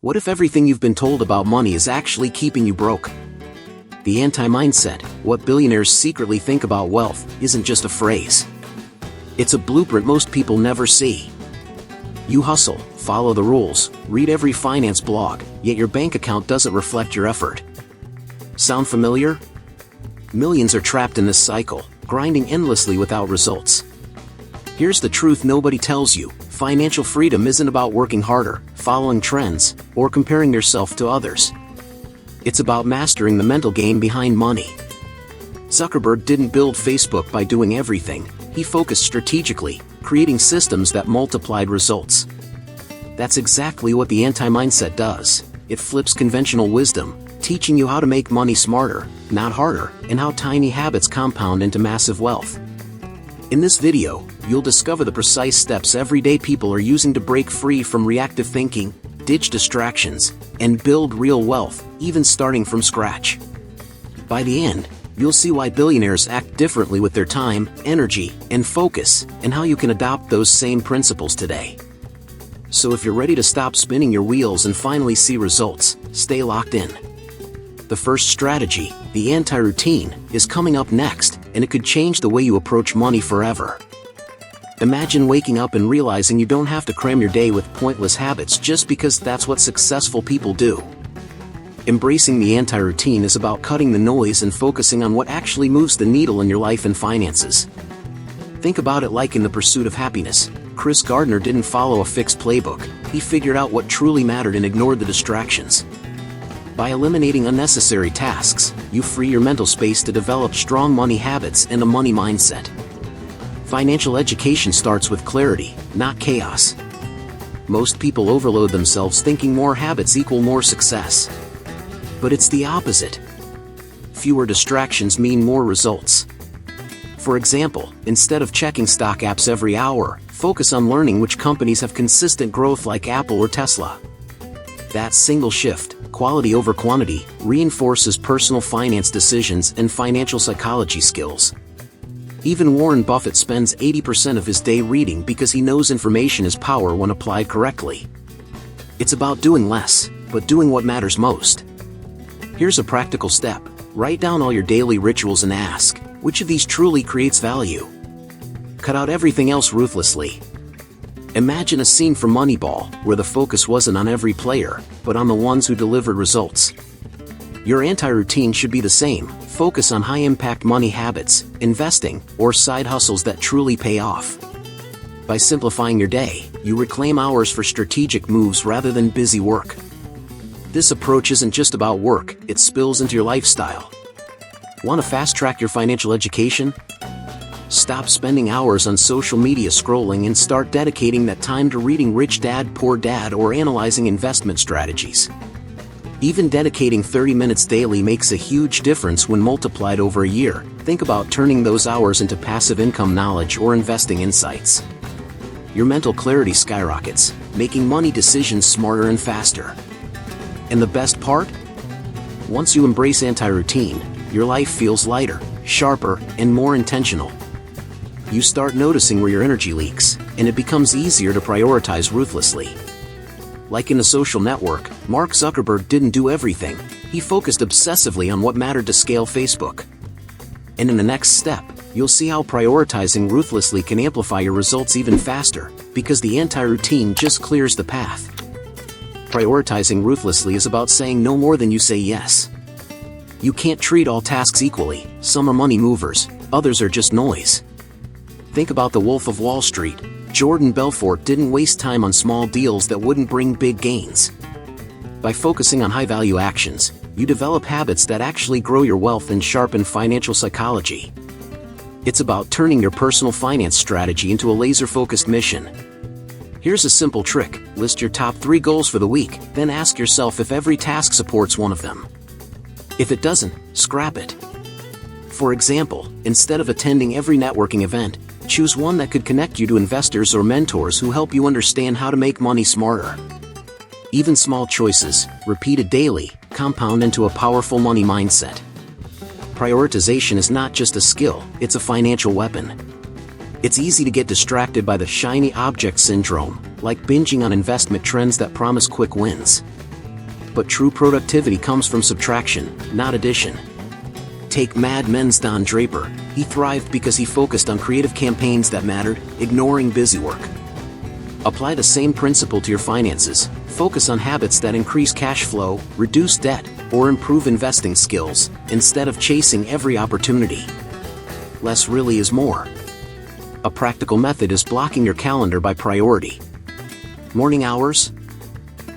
What if everything you've been told about money is actually keeping you broke? The anti-mindset, what billionaires secretly think about wealth, isn't just a phrase. It's a blueprint most people never see. You hustle, follow the rules, read every finance blog, yet your bank account doesn't reflect your effort. Sound familiar? Millions are trapped in this cycle, grinding endlessly without results. Here's the truth nobody tells you: financial freedom isn't about working harder, following trends, or comparing yourself to others. It's about mastering the mental game behind money. Zuckerberg didn't build Facebook by doing everything. He focused strategically, creating systems that multiplied results. That's exactly what the anti-mindset does. It flips conventional wisdom, teaching you how to make money smarter, not harder, and how tiny habits compound into massive wealth. In this video, you'll discover the precise steps everyday people are using to break free from reactive thinking, ditch distractions, and build real wealth, even starting from scratch. By the end, you'll see why billionaires act differently with their time, energy, and focus, and how you can adopt those same principles today. So if you're ready to stop spinning your wheels and finally see results, stay locked in. The first strategy, the anti-routine, is coming up next, and it could change the way you approach money forever. Imagine waking up and realizing you don't have to cram your day with pointless habits just because that's what successful people do. Embracing the anti-routine is about cutting the noise and focusing on what actually moves the needle in your life and finances. Think about it like in The Pursuit of Happiness. Chris Gardner didn't follow a fixed playbook. He figured out what truly mattered and ignored the distractions. By eliminating unnecessary tasks, you free your mental space to develop strong money habits and a money mindset. Financial education starts with clarity, not chaos. Most people overload themselves thinking more habits equal more success. But it's the opposite. Fewer distractions mean more results. For example, instead of checking stock apps every hour, focus on learning which companies have consistent growth like Apple or Tesla. That single shift, quality over quantity, reinforces personal finance decisions and financial psychology skills. Even Warren Buffett spends 80% of his day reading because he knows information is power when applied correctly. It's about doing less, but doing what matters most. Here's a practical step. Write down all your daily rituals and ask, which of these truly creates value? Cut out everything else ruthlessly. Imagine a scene from Moneyball, where the focus wasn't on every player, but on the ones who delivered results. Your anti-routine should be the same. Focus on high-impact money habits, investing, or side hustles that truly pay off. By simplifying your day, you reclaim hours for strategic moves rather than busy work. This approach isn't just about work, it spills into your lifestyle. Want to fast-track your financial education? Stop spending hours on social media scrolling and start dedicating that time to reading Rich Dad, Poor Dad or analyzing investment strategies. Even dedicating 30 minutes daily makes a huge difference when multiplied over a year. Think about turning those hours into passive income knowledge or investing insights. Your mental clarity skyrockets, making money decisions smarter and faster. And the best part? Once you embrace anti-routine, your life feels lighter, sharper, and more intentional. You start noticing where your energy leaks, and it becomes easier to prioritize ruthlessly. Like in The Social Network, Mark Zuckerberg didn't do everything. He focused obsessively on what mattered to scale Facebook. And in the next step, you'll see how prioritizing ruthlessly can amplify your results even faster, because the anti-routine just clears the path. Prioritizing ruthlessly is about saying no more than you say yes. You can't treat all tasks equally. Some are money movers, others are just noise. Think about the Wolf of Wall Street. Jordan Belfort didn't waste time on small deals that wouldn't bring big gains. By focusing on high-value actions, you develop habits that actually grow your wealth and sharpen financial psychology. It's about turning your personal finance strategy into a laser-focused mission. Here's a simple trick. List your top 3 goals for the week, then ask yourself if every task supports one of them. If it doesn't, scrap it. For example, instead of attending every networking event, choose one that could connect you to investors or mentors who help you understand how to make money smarter. Even small choices, repeated daily, compound into a powerful money mindset. Prioritization is not just a skill, it's a financial weapon. It's easy to get distracted by the shiny object syndrome, like binging on investment trends that promise quick wins. But true productivity comes from subtraction, not addition. Take Mad Men's Don Draper. He thrived because he focused on creative campaigns that mattered, ignoring busy work. Apply the same principle to your finances. Focus on habits that increase cash flow, reduce debt, or improve investing skills, instead of chasing every opportunity. Less really is more. A practical method is blocking your calendar by priority. Morning hours?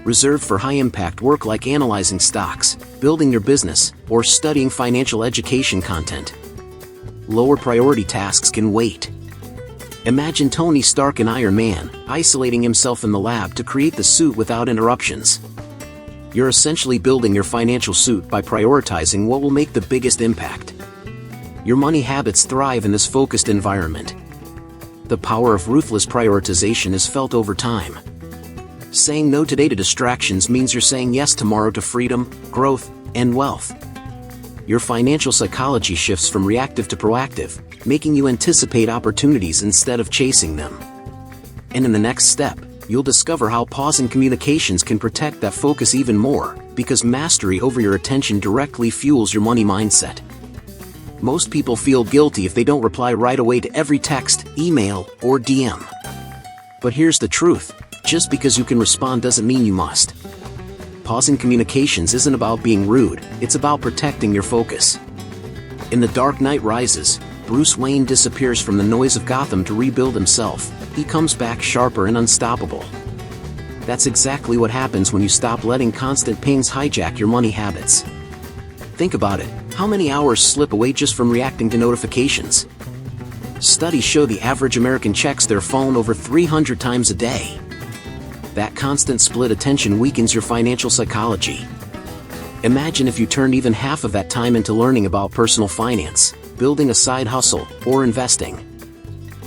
Reserved for high-impact work like analyzing stocks, building your business, or studying financial education content. Lower priority tasks can wait. Imagine Tony Stark in Iron Man, isolating himself in the lab to create the suit without interruptions. You're essentially building your financial suit by prioritizing what will make the biggest impact. Your money habits thrive in this focused environment. The power of ruthless prioritization is felt over time. Saying no today to distractions means you're saying yes tomorrow to freedom, growth, and wealth. Your financial psychology shifts from reactive to proactive, making you anticipate opportunities instead of chasing them. And in the next step, you'll discover how pausing communications can protect that focus even more, because mastery over your attention directly fuels your money mindset. Most people feel guilty if they don't reply right away to every text, email, or DM. But here's the truth. Just because you can respond doesn't mean you must. Pausing communications isn't about being rude, it's about protecting your focus. In The Dark Knight Rises, Bruce Wayne disappears from the noise of Gotham to rebuild himself. He comes back sharper and unstoppable. That's exactly what happens when you stop letting constant pings hijack your money habits. Think about it. How many hours slip away just from reacting to notifications? Studies show the average American checks their phone over 300 times a day. That constant split attention weakens your financial psychology. Imagine if you turned even half of that time into learning about personal finance, building a side hustle, or investing.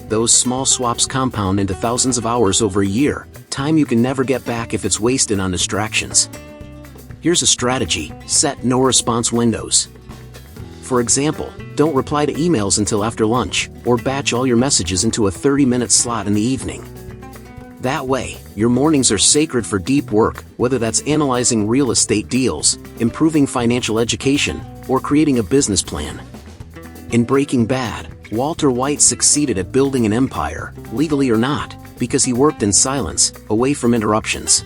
Those small swaps compound into thousands of hours over a year, time you can never get back if it's wasted on distractions. Here's a strategy: set no response windows. For example, don't reply to emails until after lunch, or batch all your messages into a 30-minute slot in the evening. That way, your mornings are sacred for deep work, whether that's analyzing real estate deals, improving financial education, or creating a business plan. In Breaking Bad, Walter White succeeded at building an empire, legally or not, because he worked in silence, away from interruptions.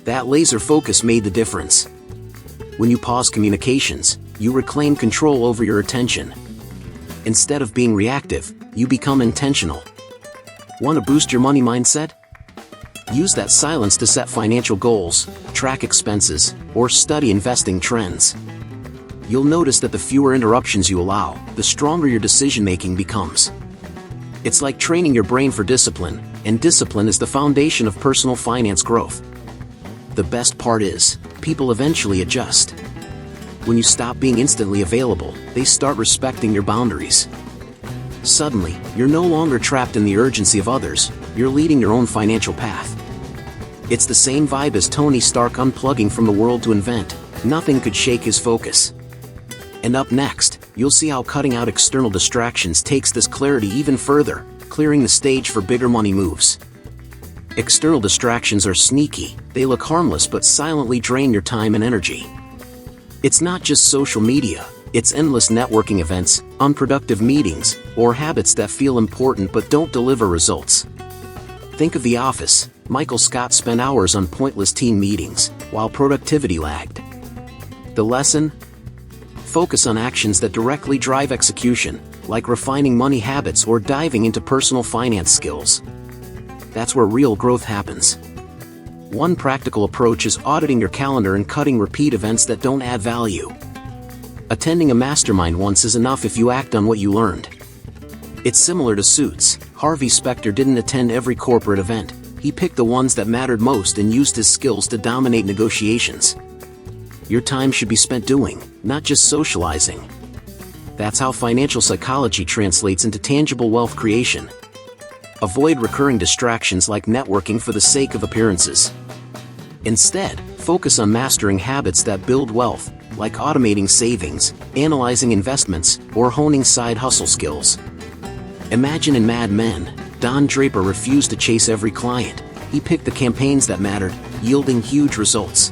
That laser focus made the difference. When you pause communications, you reclaim control over your attention. Instead of being reactive, you become intentional. Want to boost your money mindset? Use that silence to set financial goals, track expenses, or study investing trends. You'll notice that the fewer interruptions you allow, the stronger your decision-making becomes. It's like training your brain for discipline, and discipline is the foundation of personal finance growth. The best part is, people eventually adjust. When you stop being instantly available, they start respecting your boundaries. Suddenly, you're no longer trapped in the urgency of others, you're leading your own financial path. It's the same vibe as Tony Stark unplugging from the world to invent. Nothing could shake his focus. And up next, you'll see how cutting out external distractions takes this clarity even further, clearing the stage for bigger money moves. External distractions are sneaky, they look harmless but silently drain your time and energy. It's not just social media. It's endless networking events, unproductive meetings, or habits that feel important but don't deliver results. Think of The Office. Michael Scott spent hours on pointless team meetings, while productivity lagged. The lesson? Focus on actions that directly drive execution, like refining money habits or diving into personal finance skills. That's where real growth happens. One practical approach is auditing your calendar and cutting repeat events that don't add value. Attending a mastermind once is enough if you act on what you learned. It's similar to Suits. Harvey Specter didn't attend every corporate event. He picked the ones that mattered most and used his skills to dominate negotiations. Your time should be spent doing, not just socializing. That's how financial psychology translates into tangible wealth creation. Avoid recurring distractions like networking for the sake of appearances. Instead, focus on mastering habits that build wealth, like automating savings, analyzing investments, or honing side hustle skills. Imagine in Mad Men, Don Draper refused to chase every client. He picked the campaigns that mattered, yielding huge results.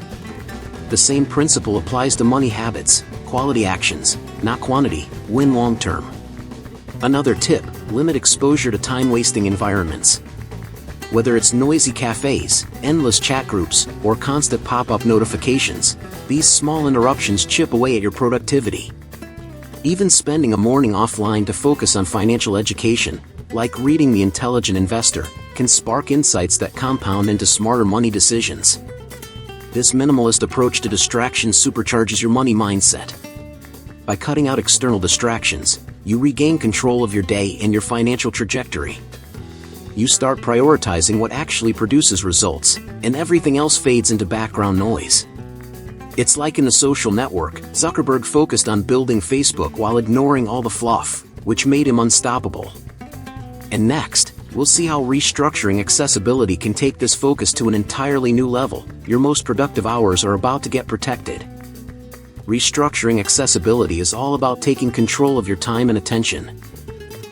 The same principle applies to money habits: quality actions, not quantity, win long term. Another tip: limit exposure to time-wasting environments. Whether it's noisy cafes, endless chat groups, or constant pop-up notifications, these small interruptions chip away at your productivity. Even spending a morning offline to focus on financial education, like reading The Intelligent Investor, can spark insights that compound into smarter money decisions. This minimalist approach to distractions supercharges your money mindset. By cutting out external distractions, you regain control of your day and your financial trajectory. You start prioritizing what actually produces results, and everything else fades into background noise. It's like in The Social Network, Zuckerberg focused on building Facebook while ignoring all the fluff, which made him unstoppable. And next, we'll see how restructuring accessibility can take this focus to an entirely new level. Your most productive hours are about to get protected. Restructuring accessibility is all about taking control of your time and attention.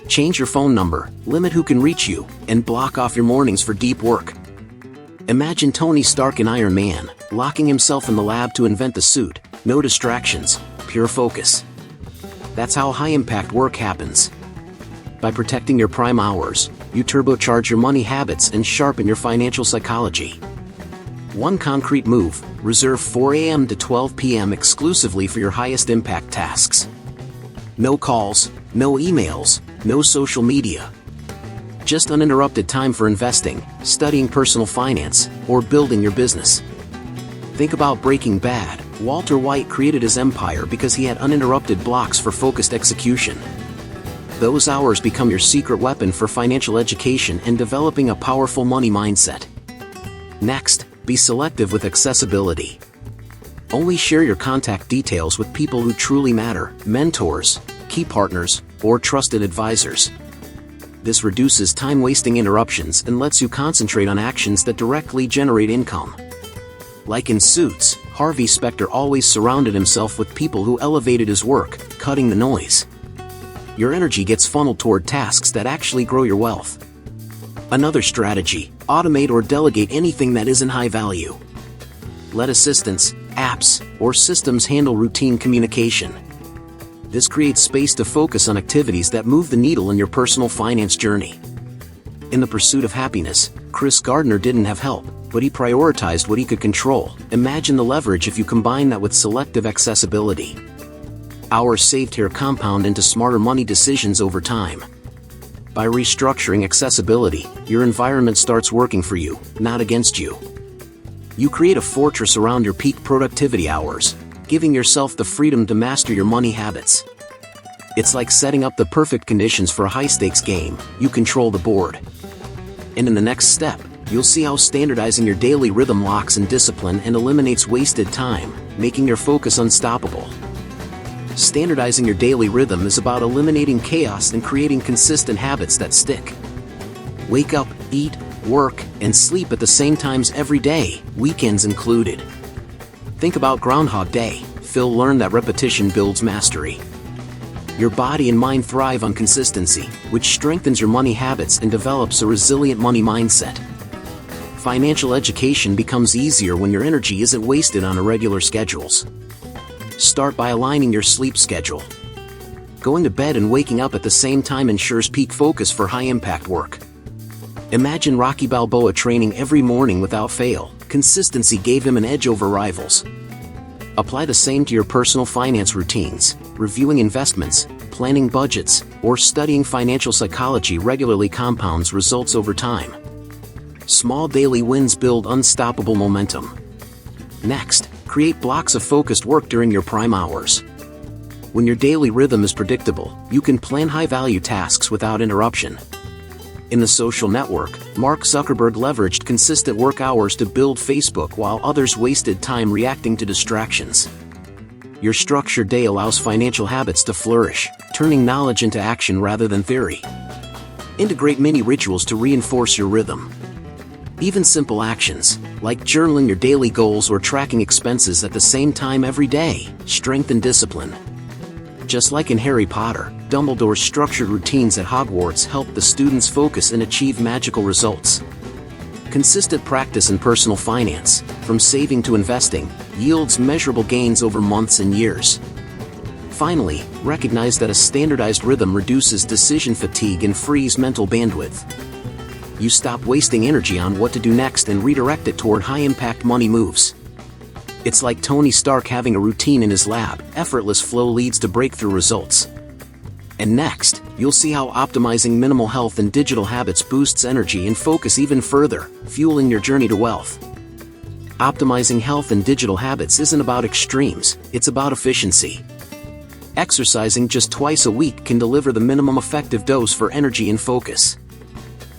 Change your phone number, limit who can reach you, and block off your mornings for deep work. Imagine Tony Stark in Iron Man, locking himself in the lab to invent the suit. No distractions, pure focus. That's how high-impact work happens. By protecting your prime hours, you turbocharge your money habits and sharpen your financial psychology. One concrete move: reserve 4 a.m. to 12 p.m. exclusively for your highest impact tasks. No calls, no emails, no social media. Just uninterrupted time for investing, studying personal finance, or building your business. Think about Breaking Bad. Walter White created his empire because he had uninterrupted blocks for focused execution. Those hours become your secret weapon for financial education and developing a powerful money mindset. Next, be selective with accessibility. Only share your contact details with people who truly matter: mentors, key partners, or trusted advisors. This reduces time-wasting interruptions and lets you concentrate on actions that directly generate income. Like in Suits, Harvey Specter always surrounded himself with people who elevated his work, cutting the noise. Your energy gets funneled toward tasks that actually grow your wealth. Another strategy: automate or delegate anything that isn't high value. Let assistants, apps, or systems handle routine communication. This creates space to focus on activities that move the needle in your personal finance journey. In The Pursuit of Happiness, Chris Gardner didn't have help, but he prioritized what he could control. Imagine the leverage if you combine that with selective accessibility. Hours saved here compound into smarter money decisions over time. By restructuring accessibility, your environment starts working for you, not against you. You create a fortress around your peak productivity hours, giving yourself the freedom to master your money habits. It's like setting up the perfect conditions for a high-stakes game. You control the board. And in the next step, you'll see how standardizing your daily rhythm locks in discipline and eliminates wasted time, making your focus unstoppable. Standardizing your daily rhythm is about eliminating chaos and creating consistent habits that stick. Wake up, eat, work, and sleep at the same times every day, weekends included. Think about Groundhog Day. Phil learned that repetition builds mastery. Your body and mind thrive on consistency, which strengthens your money habits and develops a resilient money mindset. Financial education becomes easier when your energy isn't wasted on irregular schedules. Start by aligning your sleep schedule. Going to bed and waking up at the same time ensures peak focus for high-impact work. Imagine Rocky Balboa training every morning without fail. Consistency gave him an edge over rivals. Apply the same to your personal finance routines. Reviewing investments, planning budgets, or studying financial psychology regularly compounds results over time. Small daily wins build unstoppable momentum. Next, create blocks of focused work during your prime hours. When your daily rhythm is predictable, you can plan high-value tasks without interruption. In The Social Network, Mark Zuckerberg leveraged consistent work hours to build Facebook while others wasted time reacting to distractions. Your structured day allows financial habits to flourish, turning knowledge into action rather than theory. Integrate mini rituals to reinforce your rhythm. Even simple actions, like journaling your daily goals or tracking expenses at the same time every day, strengthen discipline. Just like in Harry Potter, Dumbledore's structured routines at Hogwarts help the students focus and achieve magical results. Consistent practice in personal finance, from saving to investing, yields measurable gains over months and years. Finally, recognize that a standardized rhythm reduces decision fatigue and frees mental bandwidth. You stop wasting energy on what to do next and redirect it toward high-impact money moves. It's like Tony Stark having a routine in his lab. Effortless flow leads to breakthrough results. And next, you'll see how optimizing minimal health and digital habits boosts energy and focus even further, fueling your journey to wealth. Optimizing health and digital habits isn't about extremes, it's about efficiency. Exercising just twice a week can deliver the minimum effective dose for energy and focus.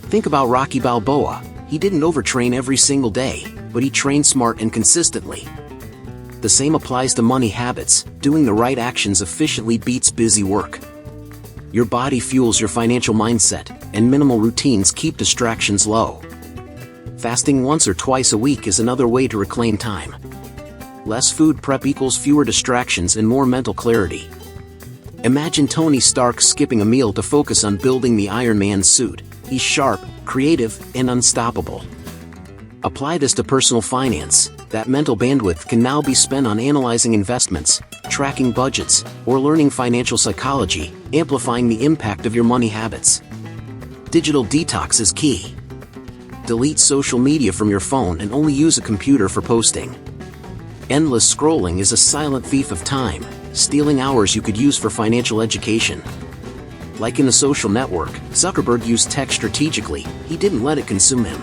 Think about Rocky Balboa. He didn't overtrain every single day, but he trained smart and consistently. The same applies to money habits. Doing the right actions efficiently beats busy work. Your body fuels your financial mindset, and minimal routines keep distractions low. Fasting once or twice a week is another way to reclaim time. Less food prep equals fewer distractions and more mental clarity. Imagine Tony Stark skipping a meal to focus on building the Iron Man suit. He's sharp, creative, and unstoppable. Apply this to personal finance. That mental bandwidth can now be spent on analyzing investments, tracking budgets, or learning financial psychology, amplifying the impact of your money habits. Digital detox is key. Delete social media from your phone and only use a computer for posting. Endless scrolling is a silent thief of time, stealing hours you could use for financial education. Like in a social network, Zuckerberg used tech strategically. He didn't let it consume him.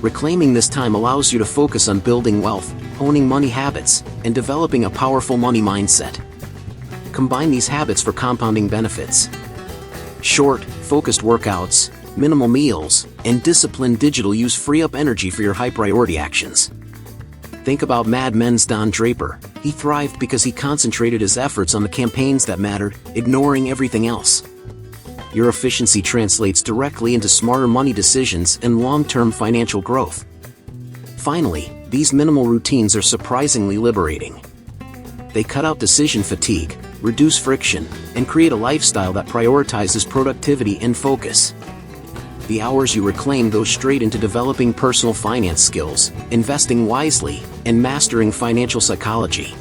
Reclaiming this time allows you to focus on building wealth, honing money habits, and developing a powerful money mindset. Combine these habits for compounding benefits. Short, focused workouts, minimal meals, and disciplined digital use free up energy for your high-priority actions. Think about Mad Men's Don Draper. He thrived because he concentrated his efforts on the campaigns that mattered, ignoring everything else. Your efficiency translates directly into smarter money decisions and long-term financial growth. Finally, these minimal routines are surprisingly liberating. They cut out decision fatigue, reduce friction, and create a lifestyle that prioritizes productivity and focus. The hours you reclaim go straight into developing personal finance skills, investing wisely, and mastering financial psychology.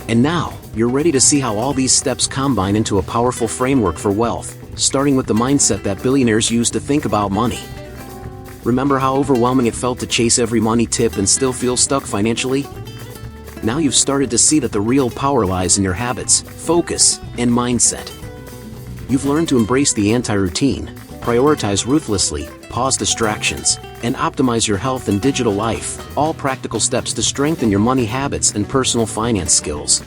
And now, you're ready to see how all these steps combine into a powerful framework for wealth, starting with the mindset that billionaires use to think about money. Remember how overwhelming it felt to chase every money tip and still feel stuck financially? Now you've started to see that the real power lies in your habits, focus, and mindset. You've learned to embrace the anti-routine, prioritize ruthlessly, pause distractions, and optimize your health and digital life, all practical steps to strengthen your money habits and personal finance skills.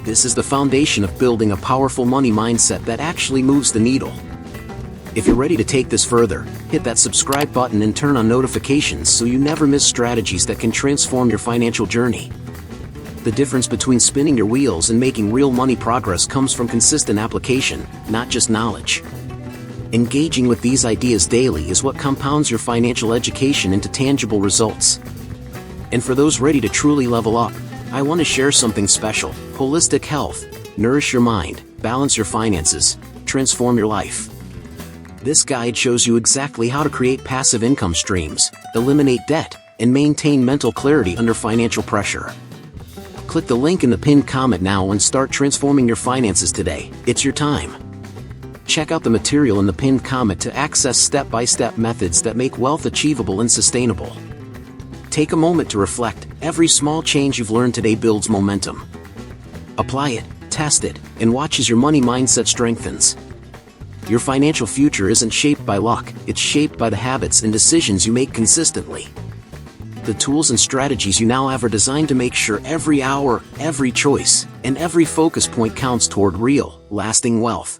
This is the foundation of building a powerful money mindset that actually moves the needle. If you're ready to take this further, hit that subscribe button and turn on notifications so you never miss strategies that can transform your financial journey. The difference between spinning your wheels and making real money progress comes from consistent application, not just knowledge. Engaging with these ideas daily is what compounds your financial education into tangible results. And for those ready to truly level up, I want to share something special. Holistic Health. Nourish your mind, balance your finances, transform your life. This guide shows you exactly how to create passive income streams, eliminate debt, and maintain mental clarity under financial pressure. Click the link in the pinned comment now and start transforming your finances today. It's your time. Check out the material in the pinned comment to access step-by-step methods that make wealth achievable and sustainable. Take a moment to reflect. Every small change you've learned today builds momentum. Apply it, test it, and watch as your money mindset strengthens. Your financial future isn't shaped by luck, it's shaped by the habits and decisions you make consistently. The tools and strategies you now have are designed to make sure every hour, every choice, and every focus point counts toward real, lasting wealth.